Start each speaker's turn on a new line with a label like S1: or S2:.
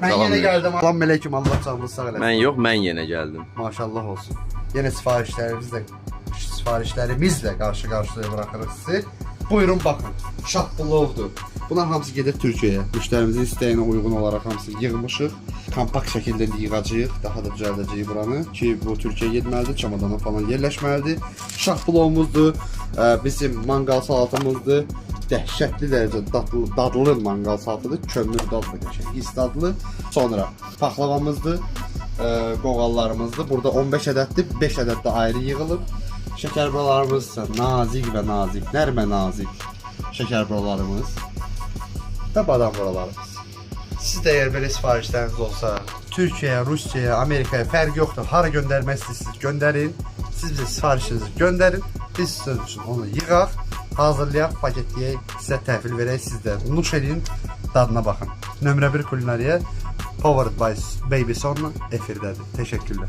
S1: Ben
S2: Salam
S1: yine
S2: aleyküm.
S1: geldim. Salam aleyküm, Allah canınızı sağ eləsin.
S2: Mən yox, mən yenə gəldim.
S1: Maşallah olsun. Yine sifarişlerimizle karşı karşıya bırakırız sizi. Buyurun bakın. Şaplılovdur. Bunlar hamısı gelir Türkiye'ye. Müşterimizin isteğine uygun olarak hamısı yığmışıq. Kompakt şekilde yığacağıq. Daha da düzəldəcəyik buranı. Ki bu Türkiye'ye getməlidir. Çamadana falan yerləşməlidir. Şaplılovumuzdur. Bizim mangal salatamızdır. Dəhşətli dərəcədə dadlı mangal salatıdır. Kömür dadlı qəşəng. His dadlı. Sonra paxlavamızdır. Qoğallarımızdır. Burada 15 ədəddir. 5 ədəd də ayrı yığılıb. Şəkərburalarımız isə nazik və nazik, nərmə nazik şəkərburalarımız və badam buralarımız. Siz də əgər belə sifarişləriniz olsa, Türkiyəyə, Rusiyaya, Amerikaya fərq yoxdur. Hara göndərmək istəyirsiniz, göndərin. Siz bizə sifarişinizi göndərin. Biz sizin üçün onu yığaq, hazırlayaq, paketləyək, sizə təhvil verək. Siz də nuş edin, dadına baxın. Nömrə 1 kulinariya Powered by Baby Sonla efirdədir. Təşəkkürlər.